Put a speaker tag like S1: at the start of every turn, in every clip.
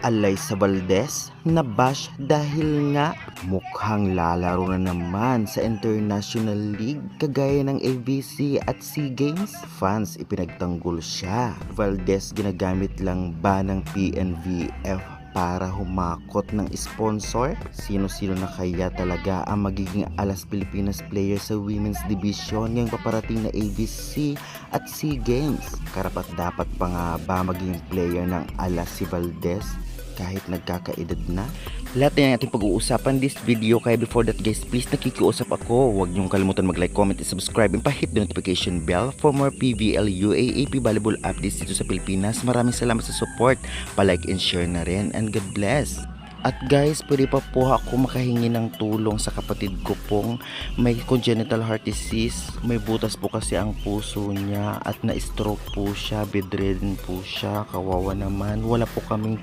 S1: Alyssa Valdez nabash dahil nga mukhang lalaro na naman sa International League kagaya ng ABC at SEA Games. Fans ipinagtanggol siya. Valdez ginagamit lang ba ng PNVF para humakot ng sponsor? Sino-sino na kaya talaga ang magiging Alas Pilipinas player sa Women's Division ngayong paparating na ABC at SEA Games? Karapat dapat pa nga ba maging player ng Alas si Valdez kahit nagkakaedad na? Lahat na yung ating pag-uusapan this video. Kaya before that guys, please nakikiusap ako, huwag niyong kalimutan mag-like, comment, and subscribe, and pa-hit the notification bell for more PVL UAAP volleyball updates dito sa Pilipinas. Maraming salamat sa support, pa-like and share na rin, and God bless. At guys, pwede pa po ako makahingi ng tulong sa kapatid ko pong may congenital heart disease. May butas po kasi ang puso niya at na-stroke po siya, bedridden po siya, kawawa naman. Wala po kaming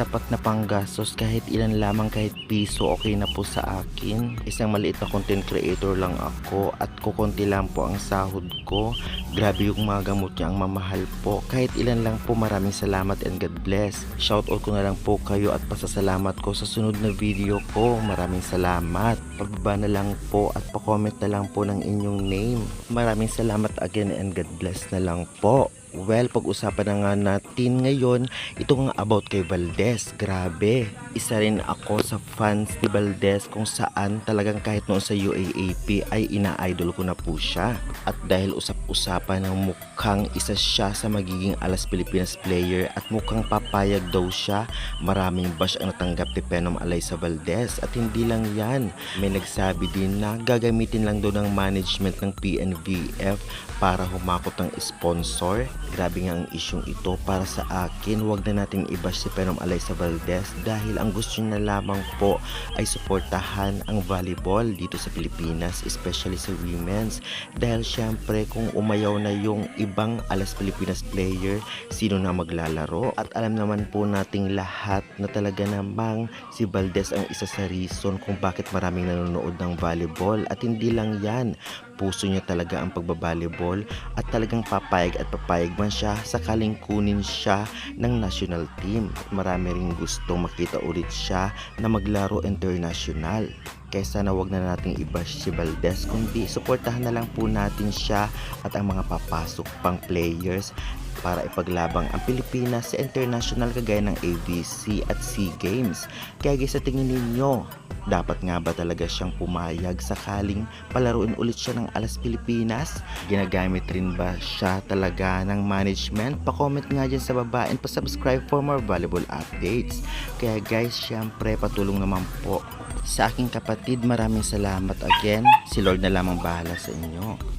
S1: sapat na panggastos, kahit ilan lamang, kahit piso okay na po sa akin. Isang maliit na content creator lang ako at kukunti lang po ang sahod ko. Grabe yung mga gamot niya, ang mamahal po. Kahit ilan lang po, maraming salamat and God bless. Shoutout ko na lang po kayo at pasasalamat ko sa sunod na video ko. Maraming salamat. Pababa na lang po at pa-comment na lang po ng inyong name. Maraming salamat again and God bless na lang po. Well, pag-usapan na nga natin ngayon, ito nga about kay Valdez. Grabe, isa rin ako sa fans ni Valdez kung saan talagang kahit noon sa UAAP ay ina-idol ko na po siya. At dahil usap-usapan ng mukhang isa siya sa magiging Alas Pilipinas player at mukhang papayag daw siya, maraming bash ang natanggap ni Phenom Alyssa Valdez. At hindi lang yan, may nagsabi din na gagamitin lang daw ng management ng PNVF para humakot ng sponsor. Grabe nga ang isyong ito. Para sa akin, wag na nating i-bash si Phenom Alyssa Valdez dahil ang gusto niya lamang po ay suportahan ang volleyball dito sa Pilipinas, especially sa women's. Dahil syempre kung umayaw na yung ibang Alas Pilipinas player, sino na maglalaro? At alam naman po nating lahat na talaga namang si Valdez ang isa sa reason kung bakit maraming nanonood ng volleyball. At hindi lang yan, puso niya talaga ang pagbabalibol at talagang papayag at papayag man siya sakaling kunin siya ng national team. Marami ring gustong makita ulit siya na maglaro international. Kaya sana wag na nating i-bash si Valdez, kundi suportahan na lang po natin siya at ang mga papasok pang players para ipaglabang ang Pilipinas sa international kagaya ng ABC at SEA Games. Kaya guys, sa tingin ninyo, dapat nga ba talaga siyang pumayag sakaling palaruin ulit siya ng Alas Pilipinas? Ginagamit rin ba siya talaga ng management? Pa-comment nga dyan sa baba and pa-subscribe for more valuable updates. Kaya guys, syempre patulong naman po sa aking kapatid. Maraming salamat again. Si Lord na lamang bahala sa inyo.